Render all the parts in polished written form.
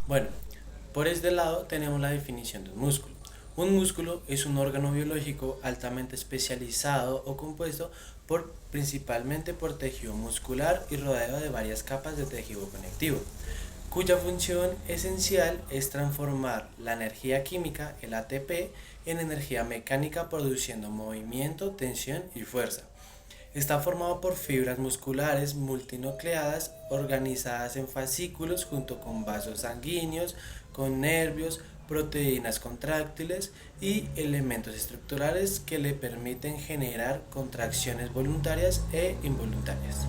Bueno, por este lado tenemos la definición de un músculo. Un músculo es un órgano biológico altamente especializado o compuesto principalmente por tejido muscular y rodeado de varias capas de tejido conectivo, cuya función esencial es transformar la energía química, el ATP, en energía mecánica produciendo movimiento, tensión y fuerza. Está formado por fibras musculares multinucleadas organizadas en fascículos junto con vasos sanguíneos, con nervios, proteínas contráctiles y elementos estructurales que le permiten generar contracciones voluntarias e involuntarias.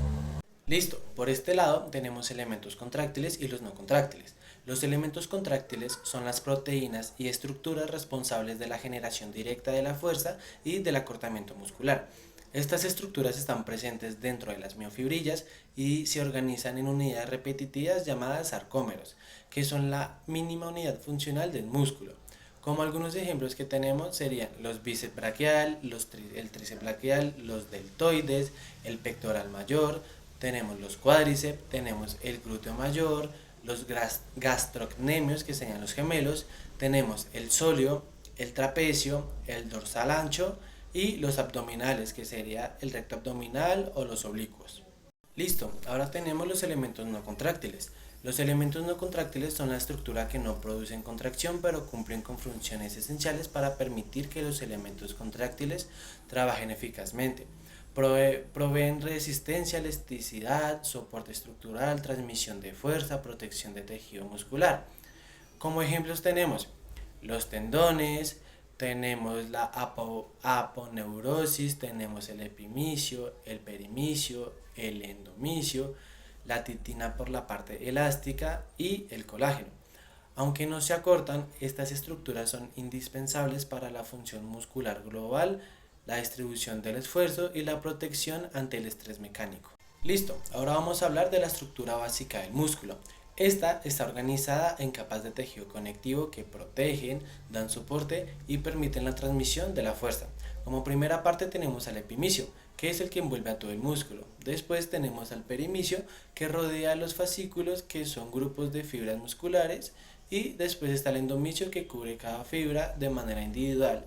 Listo, por este lado tenemos elementos contráctiles y los no contráctiles. Los elementos contráctiles son las proteínas y estructuras responsables de la generación directa de la fuerza y del acortamiento muscular. Estas estructuras están presentes dentro de las miofibrillas y se organizan en unidades repetitivas llamadas sarcómeros, que son la mínima unidad funcional del músculo. Como algunos ejemplos que tenemos serían los bíceps braquial, el tríceps braquial, los deltoides, el pectoral mayor, tenemos los cuádriceps, tenemos el glúteo mayor, los gastrocnemios, que serían los gemelos, tenemos el sóleo, el trapecio, el dorsal ancho y los abdominales, que sería el recto abdominal o los oblicuos. Listo, ahora tenemos los elementos no contráctiles. Los elementos no contráctiles son la estructura que no producen contracción pero cumplen con funciones esenciales para permitir que los elementos contráctiles trabajen eficazmente. Proveen resistencia, elasticidad, soporte estructural, transmisión de fuerza, protección de tejido muscular. Como ejemplos tenemos los tendones, tenemos la aponeurosis, tenemos el epimicio, el perimicio, el endomicio, la titina por la parte elástica y el colágeno. Aunque no se acortan, estas estructuras son indispensables para la función muscular global, la distribución del esfuerzo y la protección ante el estrés mecánico. Listo, ahora vamos a hablar de la estructura básica del músculo. Esta está organizada en capas de tejido conectivo que protegen, dan soporte y permiten la transmisión de la fuerza. Como primera parte tenemos al epimicio, que es el que envuelve a todo el músculo. Después tenemos al perimicio, que rodea los fascículos, que son grupos de fibras musculares. Y después está el endomicio, que cubre cada fibra de manera individual.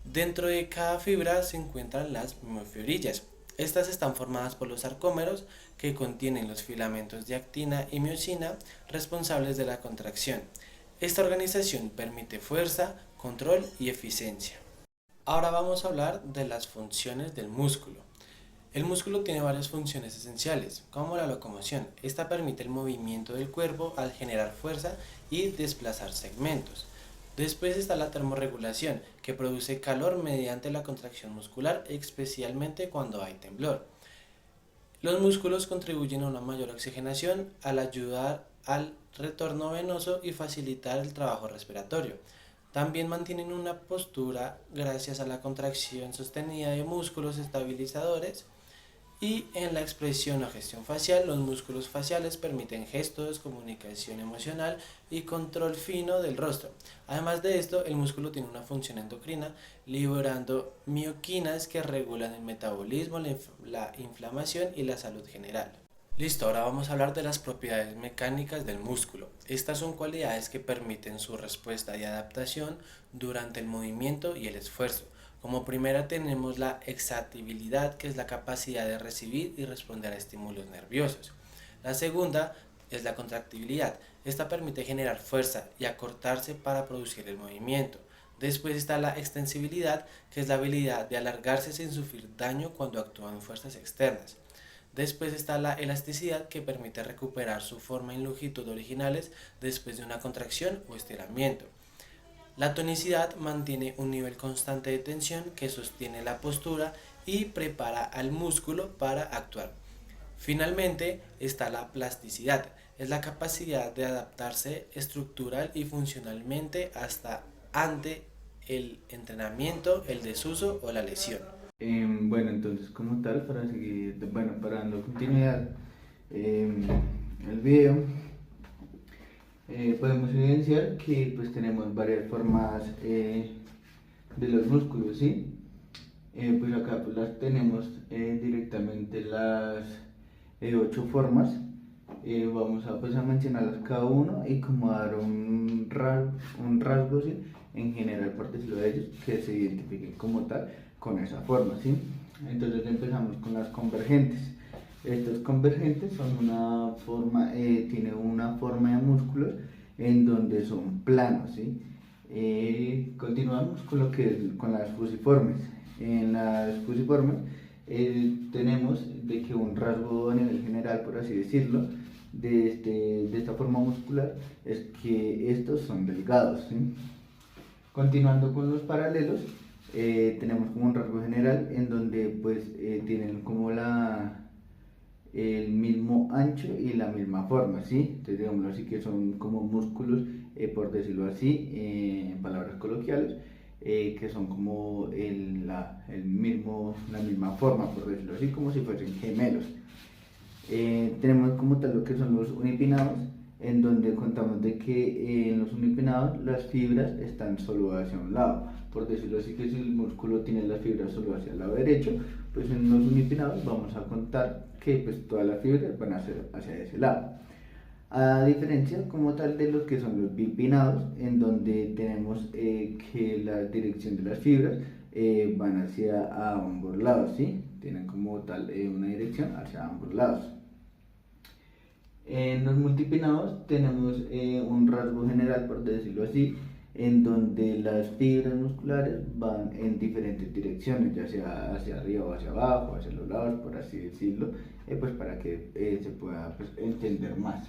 Dentro de cada fibra se encuentran las miofibrillas. Estas están formadas por los sarcómeros, que contienen los filamentos de actina y miosina responsables de la contracción. Esta organización permite fuerza, control y eficiencia. Ahora vamos a hablar de las funciones del músculo. El músculo tiene varias funciones esenciales, como la locomoción. Esta permite el movimiento del cuerpo al generar fuerza y desplazar segmentos. Después está la termorregulación, que produce calor mediante la contracción muscular, especialmente cuando hay temblor. Los músculos contribuyen a una mayor oxigenación al ayudar al retorno venoso y facilitar el trabajo respiratorio. También mantienen una postura gracias a la contracción sostenida de músculos estabilizadores. Y en la expresión o gestión facial, los músculos faciales permiten gestos, comunicación emocional y control fino del rostro. Además de esto, el músculo tiene una función endocrina, liberando mioquinas que regulan el metabolismo, la inflamación y la salud general. Listo, ahora vamos a hablar de las propiedades mecánicas del músculo. Estas son cualidades que permiten su respuesta y adaptación durante el movimiento y el esfuerzo. Como primera tenemos la excitabilidad, que es la capacidad de recibir y responder a estímulos nerviosos. La segunda es la contractibilidad. Esta permite generar fuerza y acortarse para producir el movimiento. Después está la extensibilidad, que es la habilidad de alargarse sin sufrir daño cuando actúan fuerzas externas. Después está la elasticidad, que permite recuperar su forma y longitud originales después de una contracción o estiramiento. La tonicidad mantiene un nivel constante de tensión que sostiene la postura y prepara al músculo para actuar. Finalmente está la plasticidad, es la capacidad de adaptarse estructural y funcionalmente hasta ante el entrenamiento, el desuso o la lesión. Bueno, entonces como tal, para seguir, bueno, para dando continuidad al video, podemos evidenciar que pues tenemos varias formas de los músculos, ¿sí? Pues acá pues las tenemos directamente las 8 formas Vamos a, pues, a mencionarlas cada uno y como dar un rasgo, ¿sí? En general, por decirlo de ellos, que se identifiquen como tal con esa forma, ¿sí? Entonces empezamos con las convergentes. Estos convergentes son una forma, tiene una forma de músculos en donde son planos, ¿sí? Continuamos con lo que es, con las fusiformes. En las fusiformes tenemos de que un rasgo a nivel general, por así decirlo, de esta forma muscular es que estos son delgados, ¿sí? Continuando con los paralelos, tenemos como un rasgo general en donde pues tienen como el mismo ancho y la misma forma, ¿sí? Entonces digámoslo así, que son como músculos, por decirlo así, en palabras coloquiales, que son como la misma forma, por decirlo así, como si fuesen gemelos. Tenemos como tal lo que son los unipinados, en donde contamos de que en los unipinados las fibras están solo hacia un lado. Por decirlo así, que si el músculo tiene las fibras solo hacia el lado derecho, pues en los unipinados vamos a contar que pues todas las fibras van a ser hacia ese lado. A diferencia como tal de lo que son los bipinados, en donde tenemos que la dirección de las fibras van hacia ambos lados, ¿sí? Tienen como tal una dirección hacia ambos lados. En los multipinados tenemos un rasgo general, por decirlo así, en donde las fibras musculares van en diferentes direcciones, ya sea hacia arriba o hacia abajo, hacia los lados, por así decirlo, pues para que se pueda pues, entender más.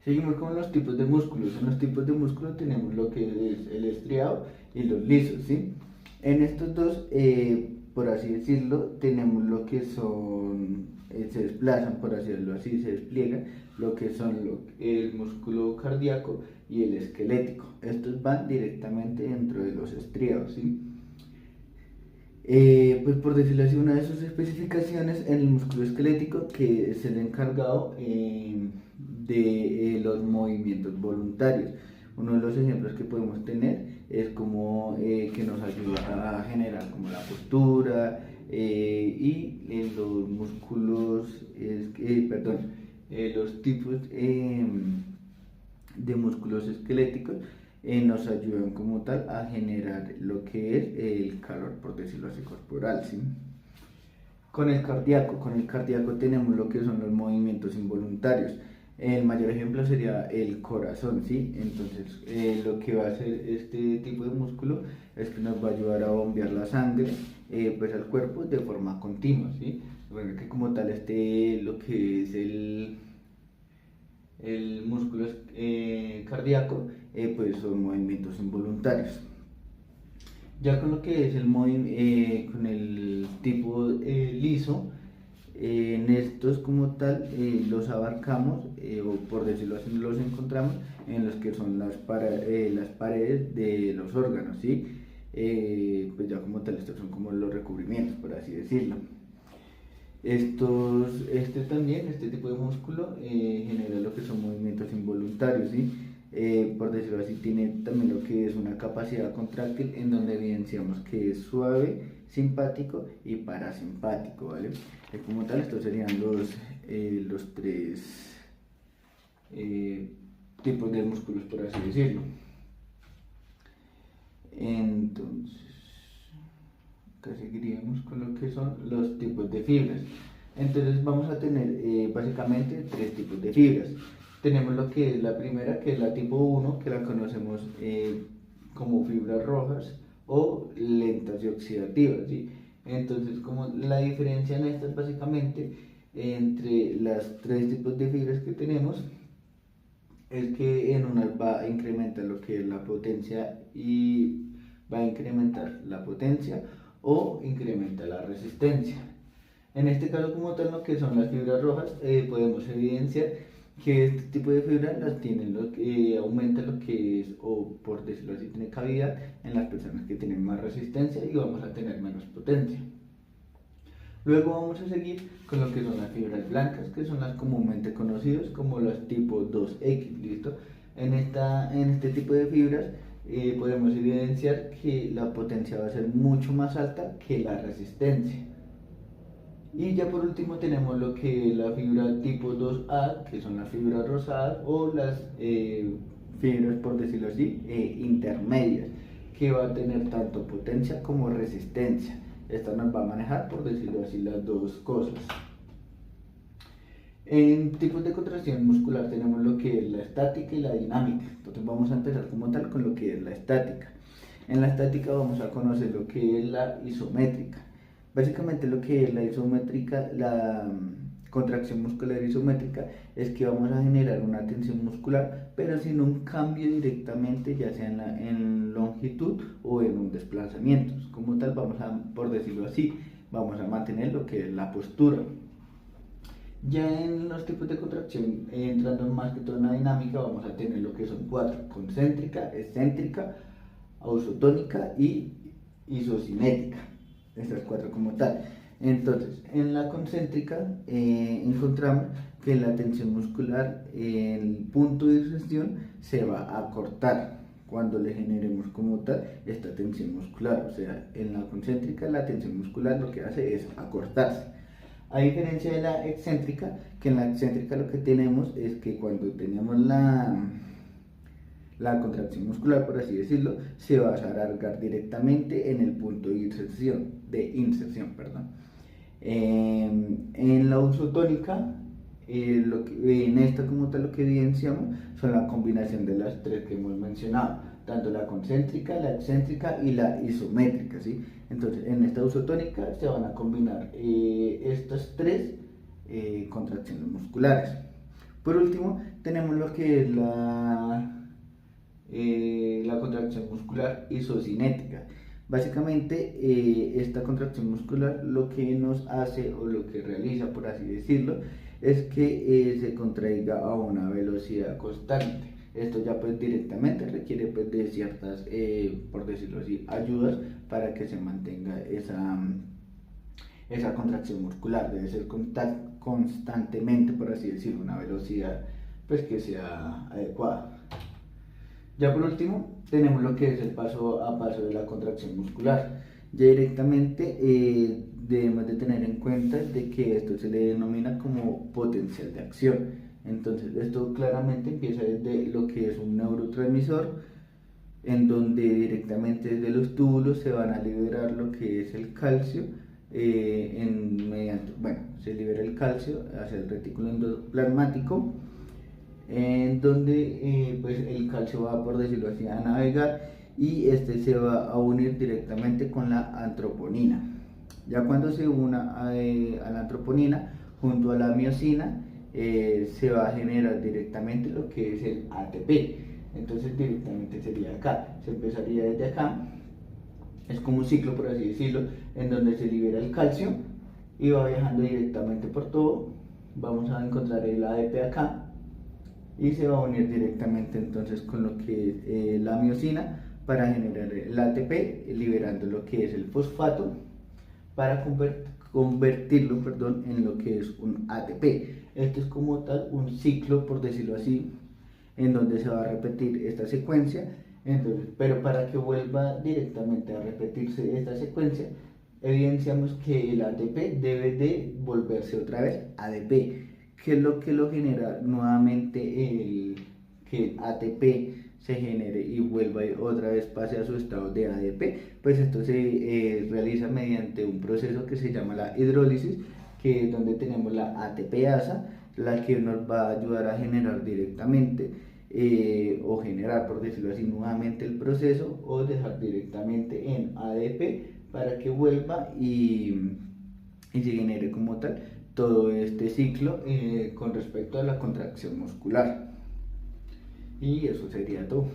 Seguimos con los tipos de músculos. En los tipos de músculos tenemos lo que es el estriado y los lisos, ¿sí? En estos dos, por así decirlo, tenemos lo que son, se desplazan, por así decirlo así, se despliegan, lo que son el músculo cardíaco y el esquelético. Estos van directamente dentro de los estriados, ¿sí? Pues por decirlo así, una de sus especificaciones en el músculo esquelético, que es el encargado de los movimientos voluntarios. Uno de los ejemplos que podemos tener es como que nos ayuda a generar como la postura y los músculos, los tipos de músculos esqueléticos nos ayudan como tal a generar lo que es el calor, por decirlo así, corporal, ¿sí? Con el cardíaco tenemos lo que son los movimientos involuntarios. El mayor ejemplo sería el corazón, ¿sí? Entonces, lo que va a hacer este tipo de músculo es que nos va a ayudar a bombear la sangre pues al cuerpo de forma continua, ¿sí? Bueno, que como tal lo que es el músculo cardíaco, pues son movimientos involuntarios. Ya con lo que es con el tipo liso, en estos como tal los abarcamos, o por decirlo así, los encontramos en los que son las paredes de los órganos, ¿sí? Pues ya como tal estos son como los recubrimientos, por así decirlo. Este tipo de músculo genera lo que son movimientos involuntarios, ¿sí? Por decirlo así, tiene también lo que es una capacidad contráctil en donde evidenciamos que es suave, simpático y parasimpático, ¿vale? Como tal, estos serían los tres tipos de músculos, por así decirlo. Entonces, acá seguiríamos con lo que son los tipos de fibras. Entonces vamos a tener básicamente tres tipos de fibras. Tenemos lo que es la primera, que es la tipo 1, que la conocemos como fibras rojas o lentas y oxidativas, ¿sí? Entonces, como la diferencia en estas básicamente entre las tres tipos de fibras que tenemos es que en unas va a incrementar lo que es la potencia y va a incrementar la potencia o incrementa la resistencia. En este caso como tal, lo que son las fibras rojas, podemos evidenciar que este tipo de fibras las tienen lo que aumenta lo que es, o por decirlo así, tiene cavidad en las personas que tienen más resistencia y vamos a tener menos potencia. Luego vamos a seguir con lo que son las fibras blancas, que son las comúnmente conocidas como las tipo 2X, ¿listo? En este tipo de fibras podemos evidenciar que la potencia va a ser mucho más alta que la resistencia. Y ya por último tenemos lo que es la fibra tipo 2A, que son las fibras rosadas o las fibras, por decirlo así, intermedias, que va a tener tanto potencia como resistencia. Esta nos va a manejar, por decirlo así, las dos cosas. En tipos de contracción muscular tenemos lo que es la estática y la dinámica. Entonces vamos a empezar como tal con lo que es la estática. En la estática vamos a conocer lo que es la isométrica. Básicamente lo que es la isométrica, la contracción muscular isométrica, es que vamos a generar una tensión muscular, pero sin un cambio directamente, ya sea en longitud o en un desplazamiento. Como tal, vamos a, por decirlo así, vamos a mantener lo que es la postura. Ya en los tipos de contracción, entrando más que todo en la dinámica, vamos a tener lo que son 4: concéntrica, excéntrica, ausotónica y isocinética. Estas 4 como tal. Entonces, en la concéntrica encontramos que la tensión muscular, el punto de inserción, se va a cortar cuando le generemos como tal esta tensión muscular. O sea, en la concéntrica la tensión muscular lo que hace es acortarse. A diferencia de la excéntrica, que en la excéntrica lo que tenemos es que cuando tenemos la contracción muscular, por así decirlo, se va a alargar directamente en el punto de inserción, perdón. En la usotónica, en esta como tal lo que evidenciamos son la combinación de las 3 que hemos mencionado, tanto la concéntrica, la excéntrica y la isométrica, ¿sí? Entonces, en esta usotónica se van a combinar estas 3 contracciones musculares. Por último, tenemos lo que es la contracción muscular isocinética. Básicamente, esta contracción muscular lo que nos hace o lo que realiza, por así decirlo, es que se contraiga a una velocidad constante. Esto ya pues directamente requiere pues de ciertas, por decirlo así, ayudas para que se mantenga esa contracción muscular. Debe ser constantemente, por así decirlo, una velocidad pues que sea adecuada. Ya por último tenemos lo que es el paso a paso de la contracción muscular. Ya directamente debemos de tener en cuenta de que esto se le denomina como potencial de acción. Entonces esto claramente empieza desde lo que es un neurotransmisor, en donde directamente desde los túbulos se van a liberar lo que es el calcio, se libera el calcio hacia el retículo endoplasmático, en donde pues el calcio va, por decirlo así, a navegar, y este se va a unir directamente con la antroponina. Ya cuando se una a la antroponina junto a la miosina, se va a generar directamente lo que es el ATP. Entonces directamente sería acá, se empezaría desde acá, es como un ciclo, por así decirlo, en donde se libera el calcio y va viajando directamente por todo. Vamos a encontrar el ADP acá y se va a unir directamente entonces con lo que es la miosina para generar el ATP, liberando lo que es el fosfato para convertirlo, en lo que es un ATP. Esto es como tal un ciclo, por decirlo así, en donde se va a repetir esta secuencia. Entonces, pero para que vuelva directamente a repetirse esta secuencia, evidenciamos que el ATP debe de volverse otra vez ADP, que es lo que lo genera nuevamente, que el ATP se genere y vuelva otra vez, pase a su estado de ADP. Pues esto se realiza mediante un proceso que se llama la hidrólisis, que es donde tenemos la ATPasa, la que nos va a ayudar a generar directamente o generar, por decirlo así, nuevamente el proceso, o dejar directamente en ADP para que vuelva y se genere como tal todo este ciclo con respecto a la contracción muscular. Y eso sería todo.